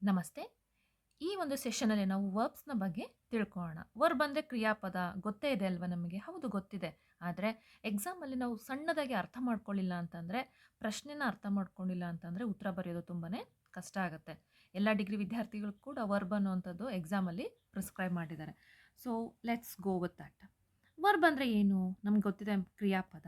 ನಮಸ್ತೆ. ಈ ಒಂದು ಸೆಷನಲ್ಲಿ ನಾವು ವರ್ಬ್ಸ್‌ನ ಬಗ್ಗೆ ತಿಳ್ಕೊಳ್ಳೋಣ. ವರ್ಬ್ ಅಂದ್ರೆ ಕ್ರಿಯಾಪದ ಗೊತ್ತೇ ಇದೆ ಅಲ್ವಾ ನಮಗೆ? ಹೌದು ಗೊತ್ತಿದೆ. ಆದರೆ ಎಕ್ಸಾಮಲ್ಲಿ ನಾವು ಸಣ್ಣದಾಗಿ ಅರ್ಥ ಮಾಡ್ಕೊಳ್ಳಿಲ್ಲ ಅಂತಂದ್ರೆ, ಪ್ರಶ್ನೆನ ಅರ್ಥ ಮಾಡ್ಕೊಂಡಿಲ್ಲ ಅಂತಂದ್ರೆ ಉತ್ತರ ಬರೆಯೋದು ತುಂಬಾನೇ ಕಷ್ಟ ಆಗುತ್ತೆ. ಎಲ್ಲ ಡಿಗ್ರಿ ವಿದ್ಯಾರ್ಥಿಗಳು ಕೂಡ ವರ್ಬ್ ಅನ್ನುವಂಥದ್ದು ಎಕ್ಸಾಮಲ್ಲಿ ಪ್ರಿಸ್ಕ್ರೈಬ್ ಮಾಡಿದ್ದಾರೆ. So let's go with that. Verb ಅಂದ್ರೆ ಏನು? ನಮ್ಗೆ ಗೊತ್ತಿದೆ ಕ್ರಿಯಾಪದ.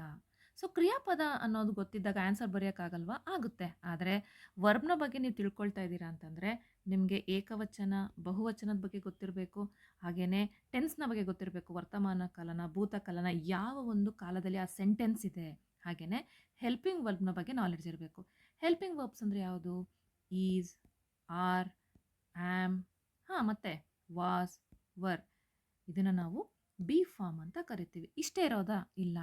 ಸೊ ಕ್ರಿಯಾಪದ ಅನ್ನೋದು ಗೊತ್ತಿದ್ದಾಗ ಆನ್ಸರ್ ಬರೆಯೋಕ್ಕಾಗಲ್ವಾ? ಆಗುತ್ತೆ. ಆದರೆ ವರ್ಬ್‌ನ ಬಗ್ಗೆ ನೀವು ತಿಳ್ಕೊಳ್ತಾ ಇದ್ದೀರಾ ಅಂತಂದ್ರೆ ನಿಮಗೆ ಏಕವಚನ, ಬಹುವಚನದ ಬಗ್ಗೆ ಗೊತ್ತಿರಬೇಕು. ಹಾಗೇನೇ ಟೆನ್ಸ್‌ನ ಬಗ್ಗೆ ಗೊತ್ತಿರಬೇಕು. ವರ್ತಮಾನ ಕಾಲನ, ಭೂತಕಾಲನ ಯಾವ ಒಂದು ಕಾಲದಲ್ಲಿ ಆ ಸೆಂಟೆನ್ಸ್ ಇದೆ. ಹಾಗೇನೇ ಹೆಲ್ಪಿಂಗ್ ವರ್ಬ್‌ನ ಬಗ್ಗೆ ನಾಲೆಡ್ಜ್ ಇರಬೇಕು. ಹೆಲ್ಪಿಂಗ್ ವರ್ಬ್ಸ್ ಅಂದ್ರೆ ಯಾವುದು? ಈಸ್, ಆರ್, ಆಮ್, ಮತ್ತೆ ವಾಸ್, ವರ್. ಇದನ್ನ ನಾವು ಬಿ ಫಾರ್ಮ್ ಅಂತ ಕರಿತೀವಿ. ಇಷ್ಟೇ ಇರೋದಾ? ಇಲ್ಲ.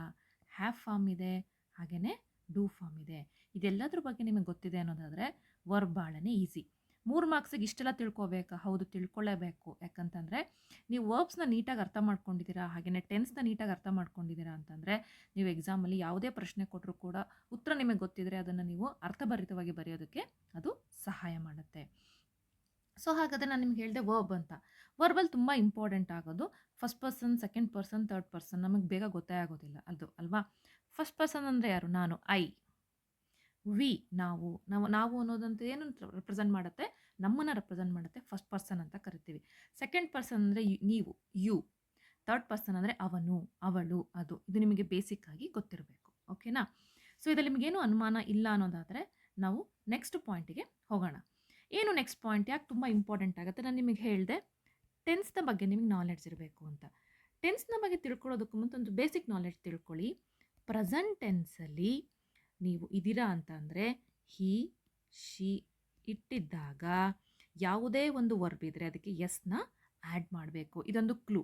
ಹ್ಯಾವ್ ಫಾರ್ಮ್ ಇದೆ. ಹಾಗೇನೇ ಡೂ ಫಾರ್ಮ್ ಇದೆ. ಇದೆಲ್ಲದ್ರ ಬಗ್ಗೆ ನಿಮಗೆ ಗೊತ್ತಿದೆ ಅನ್ನೋದಾದ್ರೆ ವರ್ಬ್ ಭಾಳನೇ ಈಸಿ. 3 ಮಾರ್ಕ್ಸಿಗೆ ಇಷ್ಟೆಲ್ಲ ತಿಳ್ಕೋಬೇಕಾ? ಹೌದು ತಿಳ್ಕೊಳ್ಳೇಬೇಕು. ಯಾಕಂತಂದ್ರೆ ನೀವು ವರ್ಬ್ಸ್‌ನ ನೀಟಾಗಿ ಅರ್ಥ ಮಾಡ್ಕೊಂಡಿದ್ದೀರಾ, ಹಾಗೇನೇ ಟೆನ್ಸ್‌ನ ನೀಟಾಗಿ ಅರ್ಥ ಮಾಡ್ಕೊಂಡಿದ್ದೀರಾ ಅಂತಂದ್ರೆ ನೀವು ಎಕ್ಸಾಮಲ್ಲಿ ಯಾವುದೇ ಪ್ರಶ್ನೆ ಕೊಟ್ಟರೂ ಕೂಡ ಉತ್ತರ ನಿಮಗೆ ಗೊತ್ತಿದ್ರೆ ಅದನ್ನು ನೀವು ಅರ್ಥಭರಿತವಾಗಿ ಬರೆಯೋದಕ್ಕೆ ಅದು ಸಹಾಯ ಮಾಡುತ್ತೆ. ಸೊ ಹಾಗಾದ್ರೆ ನಾನು ನಿಮ್ಗೆ ಹೇಳಿದೆ ವರ್ಬ್ ಅಂತ. ವರ್ಬಲ್ಲಿ ತುಂಬ ಇಂಪಾರ್ಟೆಂಟ್ ಆಗೋದು first person, second person, third person. ನಮಗೆ ಬೇಗ ಗೊತ್ತೇ ಆಗೋದಿಲ್ಲ ಅದು ಅಲ್ವಾ? ಫಸ್ಟ್ ಪರ್ಸನ್ ಅಂದರೆ ಯಾರು? ನಾನು, ಐ. ವಿ, ನಾವು. ನಾವು ಅನ್ನೋದಂತ ಏನು ರೆಪ್ರೆಸೆಂಟ್ ಮಾಡುತ್ತೆ? ನಮ್ಮನ್ನು ರೆಪ್ರೆಸೆಂಟ್ ಮಾಡುತ್ತೆ. ಫಸ್ಟ್ ಪರ್ಸನ್ ಅಂತ ಕರಿತೀವಿ. ಸೆಕೆಂಡ್ ಪರ್ಸನ್ ಅಂದರೆ ನೀವು, ಯು. ಥರ್ಡ್ ಪರ್ಸನ್ ಅಂದರೆ ಅವನು, ಅವಳು, ಅದು. ಇದು ನಿಮಗೆ ಬೇಸಿಕ್ ಆಗಿ ಗೊತ್ತಿರಬೇಕು. ಓಕೆನಾ? ಸೊ ಇದರಲ್ಲಿ ನಿಮಗೇನು ಅನುಮಾನ ಇಲ್ಲ ಅನ್ನೋದಾದರೆ ನಾವು ನೆಕ್ಸ್ಟ್ ಪಾಯಿಂಟಿಗೆ ಹೋಗೋಣ. ಏನು ನೆಕ್ಸ್ಟ್ ಪಾಯಿಂಟ್? ಯಾಕೆ ತುಂಬ ಇಂಪಾರ್ಟೆಂಟ್ ಆಗುತ್ತೆ? ನಾನು ನಿಮಗೆ ಹೇಳಿದೆ ಟೆನ್ಸ್‌ನ ಬಗ್ಗೆ ನಿಮಗೆ ನಾಲೆಡ್ಜ್ ಇರಬೇಕು ಅಂತ. ಟೆನ್ಸ್‌ನ ಬಗ್ಗೆ ತಿಳ್ಕೊಳ್ಳೋದಕ್ಕೂ ಮುಂಚೆ ಒಂದು ಬೇಸಿಕ್ ನಾಲೆಡ್ಜ್ ತಿಳ್ಕೊಳ್ಳಿ. ಪ್ರೆಸೆಂಟ್ ಟೆನ್ಸಲ್ಲಿ ನೀವು ಇದ್ದೀರಾ ಅಂತ ಅಂದರೆ ಹಿ, ಶಿ ಇಟ್ಟಿದ್ದಾಗ ಯಾವುದೇ ಒಂದು ವರ್ಬ್ ಇದ್ದರೆ ಅದಕ್ಕೆ ಎಸ್‌ನ ಆ್ಯಡ್ ಮಾಡಬೇಕು. ಇದೊಂದು ಕ್ಲೂ.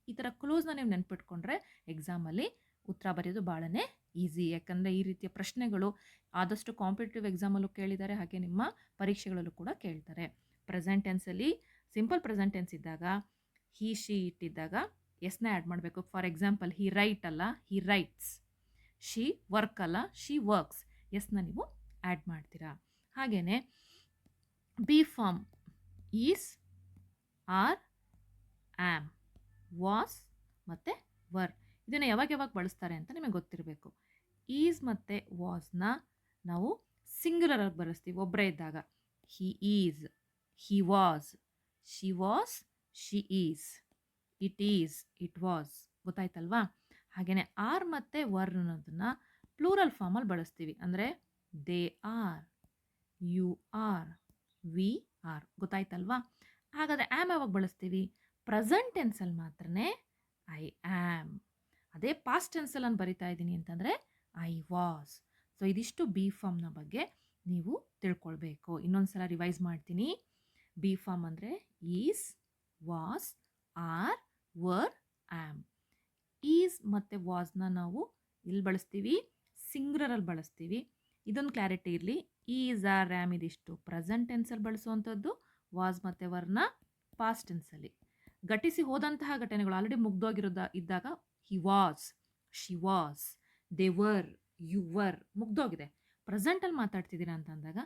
ಈ ಥರ ಕ್ಲೂಸ್‌ನ ನೀವು ನೆನ್ಪಿಟ್ಕೊಂಡ್ರೆ ಎಕ್ಸಾಮಲ್ಲಿ ಉತ್ತರ ಬರೆಯೋದು ಭಾಳನೇ ಈಸಿ. ಯಾಕಂದರೆ ಈ ರೀತಿಯ ಪ್ರಶ್ನೆಗಳು ಆದಷ್ಟು ಕಾಂಪಿಟೇಟಿವ್ ಎಕ್ಸಾಮಲ್ಲೂ ಕೇಳಿದ್ದಾರೆ, ಹಾಗೆ ನಿಮ್ಮ ಪರೀಕ್ಷೆಗಳಲ್ಲೂ ಕೂಡ ಕೇಳ್ತಾರೆ. ಪ್ರೆಸೆಂಟ್ ಟೆನ್ಸಲ್ಲಿ ಸಿಂಪಲ್ ಪ್ರೆಸೆಂಟ್ ಟೆನ್ಸ್ ಇದ್ದಾಗ ಹಿ, ಶಿ ಇಟ್ಟಿದ್ದಾಗ ಎಸ್‌ನ ಆ್ಯಡ್ ಮಾಡಬೇಕು. ಫಾರ್ ಎಕ್ಸಾಂಪಲ್ ಹಿ ರೈಟ್ ಅಲ್ಲ, ಹಿ ರೈಟ್ಸ್. ಶಿ ವರ್ಕ್ ಅಲ್ಲ, ಶಿ ವರ್ಕ್ಸ್. ಎಸ್‌ನ ನೀವು ಆ್ಯಡ್ ಮಾಡ್ತೀರಾ. ಹಾಗೆಯೇ be form is, are, am, was ಮತ್ತು ವರ್. ಇದನ್ನು ಯಾವಾಗ ಬಳಸ್ತಾರೆ ಅಂತ ನಿಮಗೆ ಗೊತ್ತಿರಬೇಕು. ಈಸ್ ಮತ್ತು ವಾಸ್ನ ನಾವು ಸಿಂಗ್ಯುಲರ್ ಆಗಿ ಬಳಸ್ತೀವಿ ಒಬ್ಬರೇ ಇದ್ದಾಗ. He is, he was, she was, she is, it is, it was. ಗೊತ್ತಾಯ್ತಲ್ವಾ? ಹಾಗೆಯೇ ಆರ್ ಮತ್ತು ವರ್ ಅನ್ನೋದನ್ನು ಪ್ಲೂರಲ್ ಫಾರ್ಮಲ್ಲಿ ಬಳಸ್ತೀವಿ. ಅಂದರೆ they are, you are, we are. ಗೊತ್ತಾಯ್ತಲ್ವಾ? ಹಾಗಾದರೆ ಆ್ಯಮ್ ಯಾವಾಗ ಬಳಸ್ತೀವಿ? ಪ್ರೆಸೆಂಟ್ ಟೆನ್ಸಲ್ಲಿ ಮಾತ್ರನೇ ಐ ಆ್ಯಮ್. ಅದೇ ಪಾಸ್ಟ್ ಟೆನ್ಸಲ್ಲಿ ನಾನು ಬರಿತಾ ಇದ್ದೀನಿ ಅಂತಂದರೆ ಐ ವಾಸ್. ಸೊ ಇದಿಷ್ಟು ಬಿ ಫಾರ್ಮ್ನ ಬಗ್ಗೆ ನೀವು ತಿಳ್ಕೊಳ್ಬೇಕು. ಇನ್ನೊಂದು ಸಲ ರಿವೈಸ್ ಮಾಡ್ತೀನಿ. ಬಿ ಫಾರ್ಮ್ ಅಂದರೆ is, was, are, were, am. Is ಮತ್ತು ವಾಸ್ನ ನಾವು ಇಲ್ಲಿ ಬಳಸ್ತೀವಿ, ಸಿಂಗ್ಯುಲರಲ್ಲಿ ಬಳಸ್ತೀವಿ. ಇದೊಂದು ಕ್ಲಾರಿಟಿ ಇರಲಿ. ಈಸ್, ಆರ್, ಆ್ಯಮ್ ಇದಿಷ್ಟು ಪ್ರೆಸೆಂಟ್ ಟೆನ್ಸಲ್ಲಿ ಬಳಸುವಂಥದ್ದು. ವಾಸ್ ಮತ್ತು ವರ್ನ ಪಾಸ್ಟ್ ಟೆನ್ಸಲ್ಲಿ. ಘಟಿಸಿ ಹೋದಂತಹ ಘಟನೆಗಳು ಆಲ್ರೆಡಿ ಮುಗ್ದೋಗಿರೋದ ಇದ್ದಾಗ he was, she was, they were, you were. ಮುಗ್ದೋಗಿದೆ. ಪ್ರೆಸೆಂಟಲ್ಲಿ ಮಾತಾಡ್ತಿದ್ದೀರಾ ಅಂತ ಅಂದಾಗ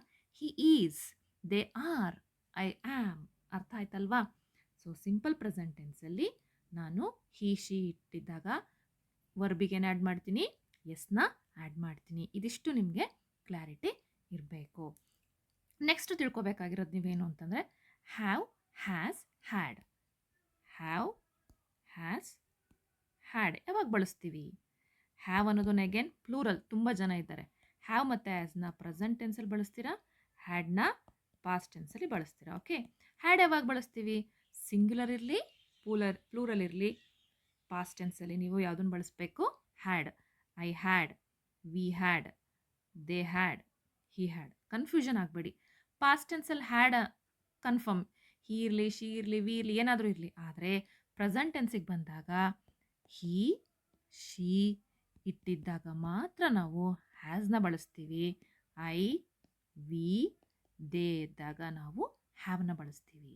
he is, they are, I am. ಅರ್ಥ ಆಯ್ತಲ್ವಾ? ಸೊ ಸಿಂಪಲ್ ಪ್ರೆಸೆಂಟ್ ಟೆನ್ಸಲ್ಲಿ ನಾನು ಹಿ, ಶಿ ಇಟ್ಟಿದ್ದಾಗ ವರ್ಬಿಗೆ ಏನು ಆ್ಯಡ್ ಮಾಡ್ತೀನಿ? ಎಸ್‌ನ ಆ್ಯಡ್ ಮಾಡ್ತೀನಿ. ಇದಿಷ್ಟು ನಿಮಗೆ ಕ್ಲಾರಿಟಿ ಇರಬೇಕು. ನೆಕ್ಸ್ಟ್ ತಿಳ್ಕೊಬೇಕಾಗಿರೋದು ನೀವೇನು ಅಂತಂದರೆ have, has, had. Have, has, had ಯಾವಾಗ ಬಳಸ್ತೀವಿ? ಹ್ಯಾವ್ ಅನ್ನೋದನ್ನ ಅಗೇನ್ ಪ್ಲೂರಲ್, ತುಂಬ ಜನ ಇದ್ದಾರೆ. ಹ್ಯಾವ್ ಮತ್ತು ಆ್ಯಸ್ನ ಪ್ರೆಸೆಂಟ್ ಟೆನ್ಸಲ್ಲಿ ಬಳಸ್ತೀರಾ, ಹ್ಯಾಡ್ನ ಪಾಸ್ಟ್ ಟೆನ್ಸಲ್ಲಿ ಬಳಸ್ತೀರಾ. ಓಕೆ. ಹ್ಯಾಡ್ ಯಾವಾಗ ಬಳಸ್ತೀವಿ? ಸಿಂಗ್ಯುಲರ್ ಇರಲಿ, ಪ್ಲೂರಲ್ ಇರಲಿ, ಪಾಸ್ಟ್ ಟೆನ್ಸಲ್ಲಿ ನೀವು ಯಾವುದನ್ನು ಬಳಸಬೇಕು? Had. I had, we had, they had, he had. Confusion ಆಗಬೇಡಿ. ಪಾಸ್ಟ್ ಟೆನ್ಸಲ್ಲಿ ಹ್ಯಾಡ್ ಕನ್ಫರ್ಮ್, ಹಿ ಇರಲಿ, ಶಿ ಇರಲಿ, ವಿ ಇರಲಿ, ಏನಾದರೂ ಇರಲಿ. ಆದರೆ ಪ್ರೆಸೆಂಟ್ ಟೆನ್ಸಿಗೆ ಬಂದಾಗ ಹಿ, ಶಿ ಇಟ್ಟಿದ್ದಾಗ ಮಾತ್ರ ನಾವು ಹ್ಯಾಸ್ನ ಬಳಸ್ತೀವಿ. ಐ, ವಿ, ದೇ ಇದ್ದಾಗ ನಾವು ಹ್ಯಾವ್ನ ಬಳಸ್ತೀವಿ.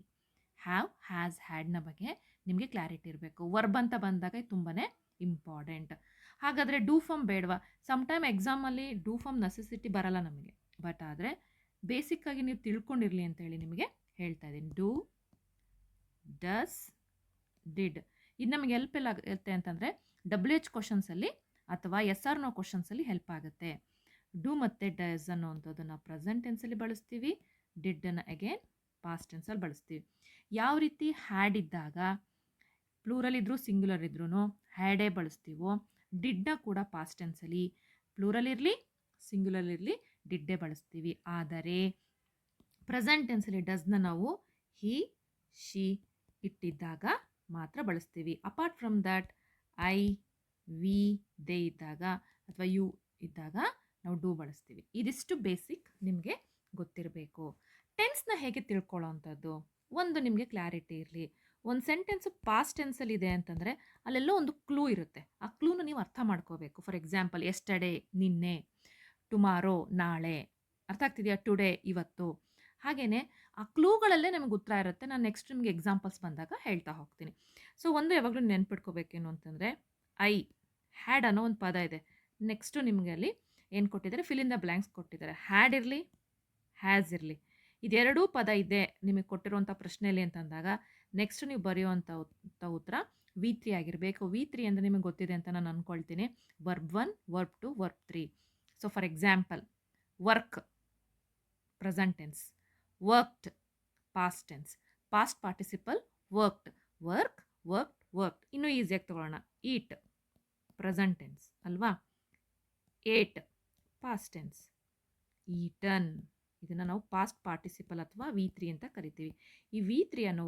ಹ್ಯಾವ್, ಹ್ಯಾಸ್, ಹ್ಯಾಡ್ನ ಬಗ್ಗೆ ನಿಮಗೆ ಕ್ಲಾರಿಟಿ ಇರಬೇಕು. ವರ್ಬ್ ಅಂತ ಬಂದಾಗ ತುಂಬಾ ಇಂಪಾರ್ಟೆಂಟ್. ಹಾಗಾದರೆ ಡೂ ಫಾರ್ಮ್ ಬೇಡವಾ? ಸಮ್ಟೈಮ್ ಎಕ್ಸಾಮಲ್ಲಿ ಡೂ ಫಾರ್ಮ್ ನೆಸೆಸಿಟಿ ಬರಲ್ಲ ನಮಗೆ. ಬಟ್ ಆದರೆ ಬೇಸಿಕ್ಕಾಗಿ ನೀವು ತಿಳ್ಕೊಂಡಿರಲಿ ಅಂತೇಳಿ ನಿಮಗೆ ಹೇಳ್ತಾ ಇದ್ದೀನಿ. Do, does, did. ಇದು ನಮಗೆ ಹೆಲ್ಪ್ ಎಲ್ಲ ಆಗುತ್ತೆ ಅಂತಂದರೆ WH ಕ್ವಶನ್ಸಲ್ಲಿ ಅಥವಾ SR ನೋ ಕ್ವಶನ್ಸಲ್ಲಿ ಹೆಲ್ಪ್ ಆಗುತ್ತೆ. ಡೂ ಮತ್ತು ಡಸ್ ಅನ್ನೋವಂಥದ್ದನ್ನು ಪ್ರೆಸೆಂಟ್ ಟೆನ್ಸಲ್ಲಿ ಬಳಸ್ತೀವಿ. ಡಿಡ್ಡನ್ನು ಅಗೇನ್ ಪಾಸ್ಟ್ ಟೆನ್ಸಲ್ಲಿ ಬಳಸ್ತೀವಿ. ಯಾವ ರೀತಿ ಹ್ಯಾಡ್ ಇದ್ದಾಗ ಪ್ಲೂರಲ್ ಇದ್ರೂ ಸಿಂಗ್ಯುಲರ್ ಇದ್ರೂ ಹ್ಯಾಡೇ ಬಳಸ್ತೀವೋ, ಡಿಡ್ನ ಕೂಡ ಪಾಸ್ಟ್ ಟೆನ್ಸಲ್ಲಿ ಪ್ಲೂರಲ್ ಇರಲಿ ಸಿಂಗ್ಯುಲರ್ ಇರಲಿ ಡಿಡ್ಡೇ ಬಳಸ್ತೀವಿ. ಆದರೆ ಪ್ರೆಸೆಂಟ್ ಟೆನ್ಸಲ್ಲಿ ಡಸ್ನ ನಾವು ಹಿ, ಶಿ ಇಟ್ಟಿದ್ದಾಗ ಮಾತ್ರ ಬಳಸ್ತೀವಿ. Apart from that I, we, they ಇದ್ದಾಗ ಅಥವಾ ಯು ಇದ್ದಾಗ ನಾವು ಡೂ ಬಳಸ್ತೀವಿ. ಇದಿಷ್ಟು ಬೇಸಿಕ್ ನಿಮಗೆ ಗೊತ್ತಿರಬೇಕು. ಟೆನ್ಸ್ನ ಹೇಗೆ ತಿಳ್ಕೊಳ್ಳೋ ಅಂಥದ್ದು ಒಂದು ನಿಮಗೆ ಕ್ಲಾರಿಟಿ ಇರಲಿ. ಒಂದು ಸೆಂಟೆನ್ಸು ಪಾಸ್ಟ್ ಟೆನ್ಸಲ್ಲಿ ಇದೆ ಅಂತಂದರೆ ಅಲ್ಲೆಲ್ಲೋ ಒಂದು ಕ್ಲೂ ಇರುತ್ತೆ. ಆ ಕ್ಲೂನ ನೀವು ಅರ್ಥ ಮಾಡ್ಕೋಬೇಕು. ಫಾರ್ ಎಕ್ಸಾಂಪಲ್ ಎಸ್ಟರ್ಡೇ ನಿನ್ನೆ, ಟುಮಾರೋ ನಾಳೆ, ಅರ್ಥ ಆಗ್ತಿದೆಯಾ, ಟುಡೇ ಇವತ್ತು. ಹಾಗೆಯೇ ಆ ಕ್ಲೂಗಳಲ್ಲೇ ನಮಗೆ ಉತ್ತರ ಇರುತ್ತೆ. ನಾನು ನೆಕ್ಸ್ಟ್ ನಿಮಗೆ ಎಕ್ಸಾಂಪಲ್ಸ್ ಬಂದಾಗ ಹೇಳ್ತಾ ಹೋಗ್ತೀನಿ. ಸೊ ಒಂದು ಯಾವಾಗಲೂ ನೆನ್ಪಿಟ್ಕೋಬೇಕೇನು ಅಂತಂದರೆ ಐ, ಹ್ಯಾಡ್ ಅನ್ನೋ ಒಂದು ಪದ ಇದೆ. ನೆಕ್ಸ್ಟು ನಿಮಗೆ ಅಲ್ಲಿ ಏನು ಕೊಟ್ಟಿದ್ದಾರೆ, ಫಿಲ್ ಇನ್ ದ ಬ್ಲ್ಯಾಂಕ್ಸ್ ಕೊಟ್ಟಿದ್ದಾರೆ. ಹ್ಯಾಡ್ ಇರಲಿ, ಹ್ಯಾಸ್ ಇರಲಿ, ಇದೆರಡೂ ಪದ ಇದೆ ನಿಮಗೆ ಕೊಟ್ಟಿರುವಂಥ ಪ್ರಶ್ನೆಯಲ್ಲಿ ಅಂತಂದಾಗ ನೆಕ್ಸ್ಟ್ ನೀವು ಬರೆಯುವಂಥ ಉತ್ತರ V3 ಆಗಿರಬೇಕು. V3 ಅಂದರೆ ನಿಮಗೆ ಗೊತ್ತಿದೆ ಅಂತ ನಾನು ಅಂದ್ಕೊಳ್ತೀನಿ. Verb 1, verb 2, verb 3. So for example work present tense, worked past tense, past participle worked, work, worked, worked. ಇನ್ನೂ ಈಸಿಯಾಗಿ ತಗೊಳ್ಳೋಣ. ಈಟ್ ಪ್ರೆಸೆಂಟ್ ಟೆನ್ಸ್ ಅಲ್ವಾ, ಏಟ್ ಪಾಸ್ಟ್ ಟೆನ್ಸ್, ಈಟನ್ ಇದನ್ನು ನಾವು ಪಾಸ್ಟ್ ಪಾರ್ಟಿಸಿಪಲ್ ಅಥವಾ V3 ಅಂತ ಕರಿತೀವಿ. ಈ V3 ಅನ್ನೋ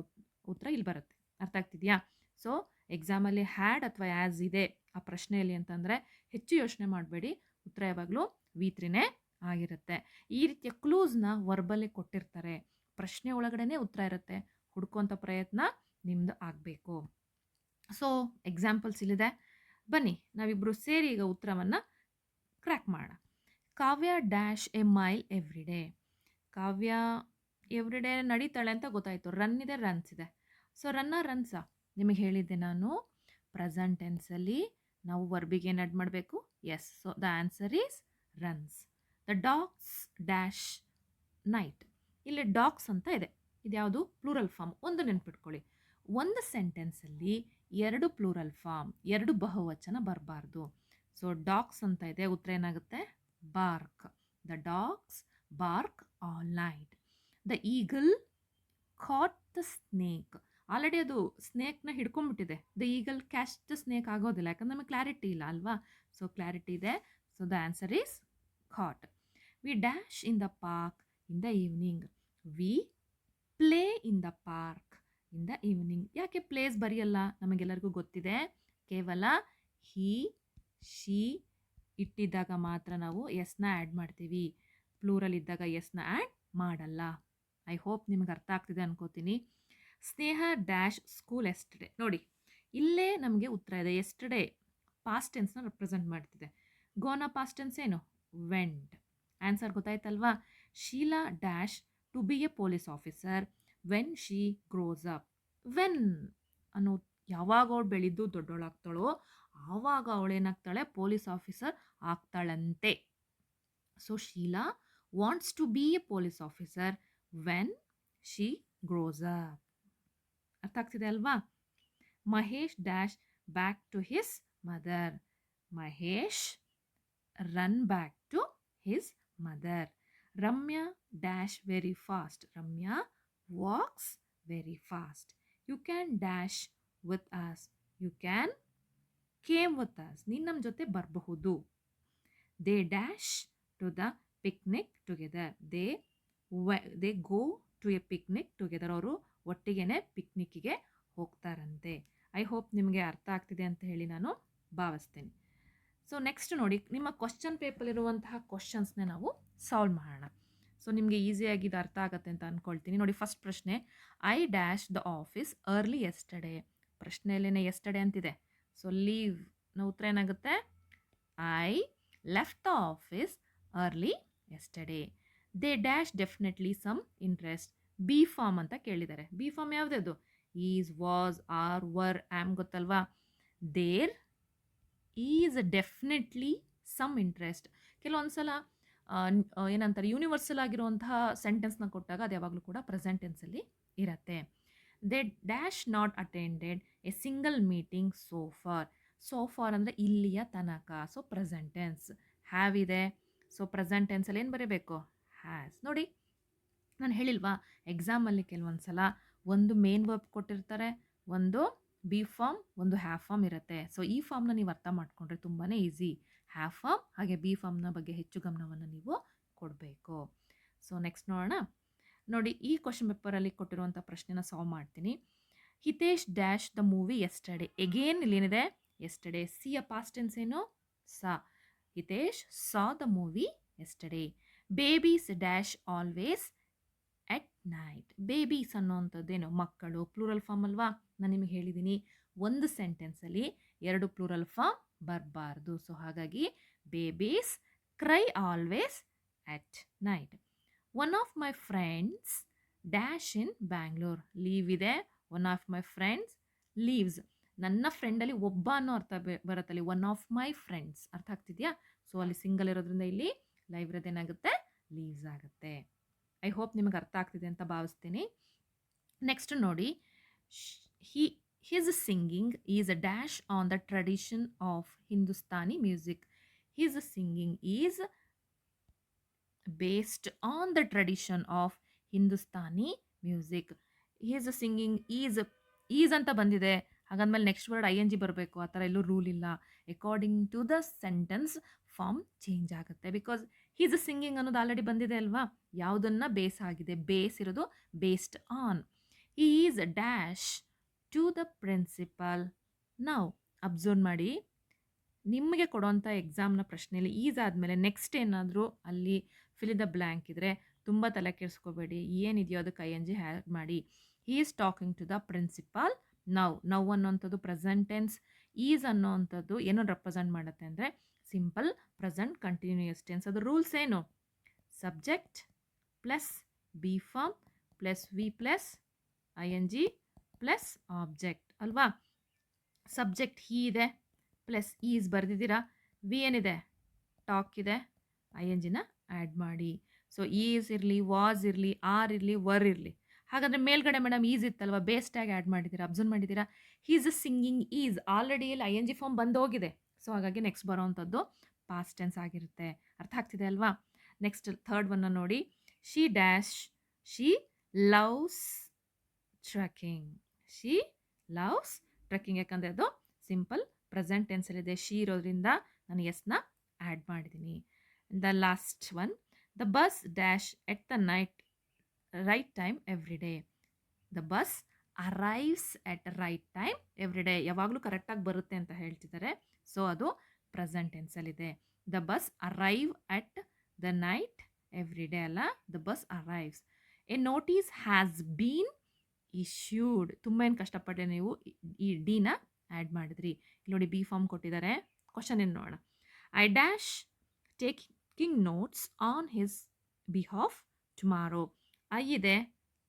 ಉತ್ತರ ಇಲ್ಲಿ ಬರುತ್ತೆ. ಅರ್ಥ ಆಗ್ತಿದೆಯಾ? ಸೊ ಎಕ್ಸಾಮಲ್ಲಿ ಹ್ಯಾಡ್ ಅಥವಾ ಆ್ಯಸ್ ಇದೆ ಆ ಪ್ರಶ್ನೆಯಲ್ಲಿ ಅಂತಂದರೆ ಹೆಚ್ಚು ಯೋಚನೆ ಮಾಡಬೇಡಿ, ಉತ್ತರ ಯಾವಾಗಲೂ V3ನೇ ಆಗಿರುತ್ತೆ. ಈ ರೀತಿಯ ಕ್ಲೂಸ್ನ ವರ್ಬಲ್ಲೇ ಕೊಟ್ಟಿರ್ತಾರೆ. ಪ್ರಶ್ನೆ ಒಳಗಡೆನೇ ಉತ್ತರ ಇರುತ್ತೆ. ಹುಡ್ಕೋಂಥ ಪ್ರಯತ್ನ ನಿಮ್ಮದು ಆಗಬೇಕು. ಸೊ ಎಕ್ಸಾಂಪಲ್ಸ್ ಇಲ್ಲಿದೆ, ಬನ್ನಿ ನಾವಿಬ್ಬರು ಸೇರಿ ಈಗ ಉತ್ತರವನ್ನು ಕ್ರ್ಯಾಕ್ ಮಾಡೋಣ. Kavya dash a mile every day. Kavya every day ನಡೀತಾಳೆ ಅಂತ ಗೊತ್ತಾಯಿತು. ರನ್ ಇದೆ, ರನ್ಸ್ ಇದೆ. ಸೊ ರನ್ಸಾ ನಿಮಗೆ ಹೇಳಿದ್ದೆ ನಾನು, ಪ್ರೆಸೆಂಟ್ ಟೆನ್ಸಲ್ಲಿ ನಾವು ವರ್ಬಿಗೆ ಏನು ಆ್ಯಡ್ ಮಾಡಬೇಕು? S. So the answer is runs. The dogs dash night. ಇಲ್ಲಿ ಡಾಗ್ಸ್ ಅಂತ ಇದೆ. ಇದ್ಯಾವುದು? Plural form. ಒಂದು ನೆನ್ಪಿಟ್ಕೊಳ್ಳಿ, ಒಂದು ಸೆಂಟೆನ್ಸಲ್ಲಿ ಎರಡು ಪ್ಲೂರಲ್ ಫಾರ್ಮ್, ಎರಡು ಬಹುವಚನ ಬರಬಾರ್ದು. ಸೊ ಡಾಗ್ಸ್ ಅಂತ ಇದೆ, ಉತ್ತರ ಏನಾಗುತ್ತೆ? Bark. The dogs bark all night. The eagle caught the snake. Already ಅದು ಸ್ನೇಕ್ನ ಹಿಡ್ಕೊಂಡ್ಬಿಟ್ಟಿದೆ. The eagle catch the snake ಆಗೋದಿಲ್ಲ, ಯಾಕಂದ್ರೆ ನಮಗೆ ಕ್ಲಾರಿಟಿ ಇಲ್ಲ ಅಲ್ವಾ. ಸೊ ಕ್ಲಾರಿಟಿ ಇದೆ. So the answer is caught. We dash in the park in the evening. We play in the park in the evening. ಯಾಕೆ ಪ್ಲೇಸ್ ಬರೆಯಲ್ಲ? ನಮಗೆಲ್ಲರಿಗೂ ಗೊತ್ತಿದೆ, ಕೇವಲ ಹಿ, ಶಿ ಇಟ್ಟಿದ್ದಾಗ ಮಾತ್ರ ನಾವು ಎಸ್ನ ಆ್ಯಡ್ ಮಾಡ್ತೀವಿ. ಪ್ಲೂರಲ್ ಇದ್ದಾಗ ಎಸ್ನ ಆ್ಯಡ್ ಮಾಡಲ್ಲ. ಐ ಹೋಪ್ ನಿಮ್ಗೆ ಅರ್ಥ ಆಗ್ತಿದೆ ಅನ್ಕೋತೀನಿ. ಸ್ನೇಹ ಡ್ಯಾಶ್ ಸ್ಕೂಲ್ ಎಸ್ಟರ್ಡೇ. ನೋಡಿ ಇಲ್ಲೇ ನಮಗೆ ಉತ್ತರ ಇದೆ. ಎಸ್ಟರ್ಡೇ ಪಾಸ್ಟ್ ಟೆನ್ಸ್ನ ರೆಪ್ರೆಸೆಂಟ್ ಮಾಡ್ತಿದೆ. ಗೋನ ಪಾಸ್ಟ್ ಟೆನ್ಸ್ ಏನು? ವೆಂಟ್. ಆನ್ಸರ್ ಗೊತ್ತಾಯ್ತಲ್ವಾ? Sheela dash to be a police officer when she grows up. When ಅನ್ನೋ ಯಾವಾಗ ಅವಳು ಬೆಳೆದು ದೊಡ್ಡವಳಾಗ್ತಾಳೋ ಆವಾಗ ಅವಳೇನಾಗ್ತಾಳೆ? ಪೊಲೀಸ್ ಆಫೀಸರ್ ಆಗ್ತಾಳಂತೆ. So Sheela wants to be a police officer when she grows up. ಅರ್ಥ ಆಗ್ತಿದೆ ಅಲ್ವಾ? Mahesh dash back to his mother. Mahesh run back to his mother. Ramya dash very fast. Ramya walks very fast. You can dash with us. You can came with us. ನೀನು ನಮ್ಮ ಜೊತೆ ಬರಬಹುದು. They dash to the picnic together. They go to a picnic together. ಅವರು ಒಟ್ಟಿಗೆನೆ ಪಿಕ್ನಿಕ್ಕಿಗೆ ಹೋಗ್ತಾರಂತೆ. I hope ನಿಮಗೆ ಅರ್ಥ ಆಗ್ತಿದೆ ಅಂತ ಹೇಳಿ ನಾನು ಭಾವಿಸ್ತೀನಿ. ಸೊ ನೆಕ್ಸ್ಟ್ ನೋಡಿ, ನಿಮ್ಮ ಕ್ವಶನ್ ಪೇಪರಲ್ಲಿರುವಂತಹ ಕ್ವಶನ್ಸ್ನೇ ನಾವು ಸಾಲ್ವ್ ಮಾಡೋಣ. ಸೊ ನಿಮಗೆ ಈಸಿಯಾಗಿ ಇದು ಅರ್ಥ ಆಗುತ್ತೆ ಅಂತ ಅಂದ್ಕೊಳ್ತೀನಿ. ನೋಡಿ ಫಸ್ಟ್ ಪ್ರಶ್ನೆ, I dash the office early yesterday. ಪ್ರಶ್ನೆಯಲ್ಲೇ ಎಸ್ಟರ್ಡೇ ಅಂತಿದೆ. ಸೊ ಲೀವ್ ನ ಉತ್ತರ ಏನಾಗುತ್ತೆ? I left the office early yesterday. They dash definitely some interest. Be form ಅಂತ ಕೇಳಿದ್ದಾರೆ. ಬಿ ಫಾರ್ಮ್ ಯಾವುದದು? Is, was, are, were, am ಗೊತ್ತಲ್ವಾ? There is definitely some interest. ಕೆಲವೊಂದು ಸಲ ಏನಂತಾರೆ ಯೂನಿವರ್ಸಲ್ ಆಗಿರುವಂತಹ ಸೆಂಟೆನ್ಸ್‌ನ ಕೊಟ್ಟಾಗ ಅದು ಯಾವಾಗಲೂ ಕೂಡ ಪ್ರೆಸೆಂಟ್ ಟೆನ್ಸಲ್ಲಿ ಇರತ್ತೆ. They dash not attended A single meeting so for. So for ಅಂದರೆ ಇಲ್ಲಿಯ ತನಕ. So present tense. ಹ್ಯಾವ್ ಇದೆ. ಸೊ ಪ್ರೆಸೆಂಟ್ ಟೆನ್ಸಲ್ಲಿ ಏನು ಬರೀಬೇಕು? ಹ್ಯಾಸ್. ನೋಡಿ, ನಾನು ಹೇಳಿಲ್ವಾ ಎಕ್ಸಾಮಲ್ಲಿ ಕೆಲವೊಂದು ಸಲ ಒಂದು ಮೇನ್ ವರ್ಬ್ ಕೊಟ್ಟಿರ್ತಾರೆ, ಒಂದು ಬಿ ಫಾರ್ಮ್, ಒಂದು ಹ್ಯಾವ್ ಫಾರ್ಮ್ ಇರುತ್ತೆ. ಸೊ ಈ ಫಾರ್ಮ್ನ ನೀವು ಅರ್ಥ ಮಾಡ್ಕೊಂಡ್ರೆ ತುಂಬಾ ಈಸಿ. ಹ್ಯಾವ್ ಫಾರ್ಮ್ ಹಾಗೆ ಬಿ ಫಾರ್ಮ್ನ ಬಗ್ಗೆ ಹೆಚ್ಚು ಗಮನವನ್ನು ನೀವು ಕೊಡಬೇಕು. ಸೊ ನೆಕ್ಸ್ಟ್ ನೋಡೋಣ. ನೋಡಿ, ಈ ಕ್ವಶನ್ ಪೇಪರಲ್ಲಿ ಕೊಟ್ಟಿರುವಂಥ ಪ್ರಶ್ನೆನ ಸಾಲ್ವ್ ಮಾಡ್ತೀನಿ. Hitesh dash the movie yesterday. Again ಇಲ್ಲೇನಿದೆ? ಎಸ್ಟರ್ಡೇ. ಸಿಯ ಪಾಸ್ಟ್ ಟೆನ್ಸ್ ಏನು? Saw. Hitesh saw the movie yesterday. Babies dash always at night. Babies ಅನ್ನೋವಂಥದ್ದೇನು? ಮಕ್ಕಳು. ಪ್ಲೂರಲ್ ಫಾರ್ಮ್ ಅಲ್ವಾ? ನಾನು ನಿಮಗೆ ಹೇಳಿದ್ದೀನಿ, ಒಂದು ಸೆಂಟೆನ್ಸಲ್ಲಿ 2 ಪ್ಲೂರಲ್ ಫಾರ್ಮ್ ಬರಬಾರ್ದು. ಸೊ ಹಾಗಾಗಿ babies cry always at night. One of my friends dash in Bangalore. Leave ಇದೆ. One of my friends lives. ನನ್ನ ಫ್ರೆಂಡಲ್ಲಿ ಒಬ್ಬ ಅನ್ನೋ ಅರ್ಥ ಬರುತ್ತಲ್ಲಿ. One of my friends. ಅರ್ಥ ಆಗ್ತಿದೆಯಾ? ಸೊ ಅಲ್ಲಿ ಸಿಂಗಲ್ ಇರೋದ್ರಿಂದ ಇಲ್ಲಿ ಲೈವ್ ಇರೋದೇನಾಗುತ್ತೆ? ಲೀವ್ಸ್ ಆಗುತ್ತೆ. ಐ ಹೋಪ್ ನಿಮಗೆ ಅರ್ಥ ಆಗ್ತಿದೆ ಅಂತ ಭಾವಿಸ್ತೀನಿ. ನೆಕ್ಸ್ಟ್ ನೋಡಿ, his singing is a dash on the tradition of Hindustani music. His singing is based on the tradition of Hindustani music. His singing is ಅಂತ ಬಂದಿದೆ, ಹಾಗಂದ್ಮೇಲೆ ನೆಕ್ಸ್ಟ್ ವರ್ಡ್ ING ಬರಬೇಕು, ಆ ಥರ ಎಲ್ಲೂ ರೂಲ್ ಇಲ್ಲ. According to the sentence form change ಆಗುತ್ತೆ. Because his singing ಅನ್ನೋದು already ಬಂದಿದೆ ಅಲ್ವಾ? ಯಾವುದನ್ನು ಬೇಸ್ ಆಗಿದೆ? ಬೇಸ್ ಇರೋದು based on. He is dash to the principal. ನಾವು ಅಬ್ಸರ್ವ್ ಮಾಡಿ, ನಿಮಗೆ ಕೊಡೋಂಥ ಎಕ್ಸಾಮ್ನ ಪ್ರಶ್ನೆಯಲ್ಲಿ ಈಸ್ ಆದಮೇಲೆ ನೆಕ್ಸ್ಟ್ ಏನಾದರೂ ಅಲ್ಲಿ ಫಿಲ್ ದ ಬ್ಲ್ಯಾಂಕ್ ಇದ್ದರೆ ತುಂಬ ತಲೆ ಕೆಡಿಸ್ಕೋಬೇಡಿ. ಏನಿದೆಯೋ ಅದಕ್ಕೆ ING ಆ್ಯಡ್ ಮಾಡಿ. He is talking to the principal. Now ಅನ್ನೋವಂಥದ್ದು ಪ್ರೆಸೆಂಟ್ ಟೆನ್ಸ್. ಈಸ್ ಅನ್ನೋವಂಥದ್ದು ಏನೋ ರೆಪ್ರೆಸೆಂಟ್ ಮಾಡುತ್ತೆ ಅಂದರೆ ಸಿಂಪಲ್ ಪ್ರೆಸೆಂಟ್ ಕಂಟಿನ್ಯೂಯಸ್ ಟೆನ್ಸ್. ಅದು ರೂಲ್ಸ್ ಏನು? Subject plus be form plus V plus ING plus object ಅಲ್ವಾ? ಸಬ್ಜೆಕ್ಟ್ ಹಿ ಇದೆ, ಪ್ಲಸ್ ಈಸ್ ಬರೆದಿದ್ದೀರಾ. ವಿ ಏನಿದೆ? ಟಾಕ್ ಇದೆ. INGನ ಆ್ಯಡ್ ಮಾಡಿ. ಸೊ ಈಸ್ ಇರಲಿ, ವಾಸ್ ಇರಲಿ, ಆರ್ ಇರಲಿ, ವರ್ ಇರಲಿ. ಹಾಗಾದರೆ ಮೇಲ್ಗಡೆ ಮೇಡಮ್ ಈಸ್ ಇತ್ತಲ್ವ, ಬೇಸ್ ಟ್ಯಾಗ್ ಆ್ಯಡ್ ಮಾಡಿದ್ದೀರಾ. ಅಬ್ಸರ್ವ್ ಮಾಡಿದ್ದೀರಾ? ಹೀಸ್ ಸಿಂಗಿಂಗ್ ಈಸ್ ಆಲ್ರೆಡಿ ಇಲ್ಲಿ ING ಫಾರ್ಮ್ ಬಂದೋಗಿದೆ. ಸೊ ಹಾಗಾಗಿ ನೆಕ್ಸ್ಟ್ ಬರೋವಂಥದ್ದು ಪಾಸ್ಟ್ ಟೆನ್ಸ್ ಆಗಿರುತ್ತೆ. ಅರ್ಥ ಆಗ್ತಿದೆ ಅಲ್ವಾ? ನೆಕ್ಸ್ಟ್ ಥರ್ಡ್ ಒನ್ನ ನೋಡಿ. She dash she loves trekking. She loves trekking. ಯಾಕಂದರೆ ಅದು ಸಿಂಪಲ್ ಪ್ರೆಸೆಂಟ್ ಟೆನ್ಸಲ್ಲಿದೆ. ಶಿ ಇರೋದ್ರಿಂದ ನಾನು ಎಸ್ನ ಆ್ಯಡ್ ಮಾಡಿದ್ದೀನಿ. The last one, the bus dash at the right time every day. The bus arrives at right time every day. ಯಾವಾಗಲೂ ಕರೆಕ್ಟಾಗಿ ಬರುತ್ತೆ ಅಂತ ಹೇಳ್ತಿದ್ದಾರೆ. ಸೊ ಅದು ಪ್ರೆಸೆಂಟ್ ಟೆನ್ಸಲ್ಲಿದೆ. The bus arrive at the night every day ಅಲ್ಲ, the bus arrives. A notice has been issued. ತುಂಬ ಏನು ಕಷ್ಟಪಟ್ಟೆ ನೀವು ಈ ಡಿನ ಆ್ಯಡ್ ಮಾಡಿದ್ರಿ. ಇಲ್ಲಿ ನೋಡಿ, ಬಿ ಫಾರ್ಮ್ ಕೊಟ್ಟಿದ್ದಾರೆ. ಕ್ವಶನ್ ಏನು ನೋಡೋಣ. I dash taking notes on his behalf tomorrow. I ಇದೆ,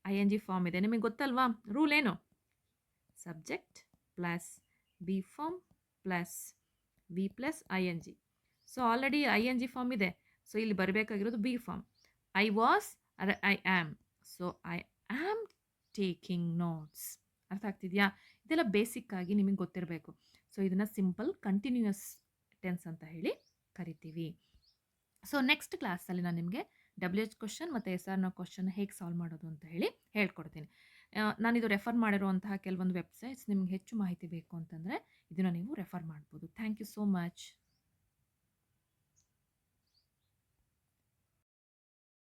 ING ಫಾರ್ಮ್ ಇದೆ. ನಿಮಗೆ ಗೊತ್ತಲ್ವಾ ರೂಲ್ ಏನು? Subject plus be form plus V plus ING. So already ING form ಇದೆ. ಸೊ ಇಲ್ಲಿ ಬರಬೇಕಾಗಿರೋದು be form. I was I am. So I am taking notes. ಅರ್ಥ ಆಗ್ತಿದೆಯಾ? ಇದೆಲ್ಲ ಬೇಸಿಕ್ ಆಗಿ ನಿಮಗೆ ಗೊತ್ತಿರಬೇಕು. ಸೊ ಇದನ್ನು ಸಿಂಪಲ್ ಕಂಟಿನ್ಯೂಯಸ್ ಟೆನ್ಸ್ ಅಂತ ಹೇಳಿ ಕರಿತೀವಿ. ಸೊ ನೆಕ್ಸ್ಟ್ ಕ್ಲಾಸಲ್ಲಿ ನಾನು ನಿಮಗೆ WH ಕ್ವಶನ್ ಮತ್ತು SRನ ಕ್ವಶನ್ ಹೇಗೆ ಸಾಲ್ವ್ ಮಾಡೋದು ಅಂತ ಹೇಳಿ ಹೇಳ್ಕೊಡ್ತೀನಿ. ನಾನಿದು ರೆಫರ್ ಮಾಡಿರುವಂತಹ ಕೆಲವೊಂದು ವೆಬ್ಸೈಟ್ಸ್ ನಿಮ್ಗೆ ಹೆಚ್ಚು ಮಾಹಿತಿ ಬೇಕು ಅಂತಂದರೆ ಇದನ್ನು ನೀವು ರೆಫರ್ ಮಾಡ್ಬೋದು. Thank you so much.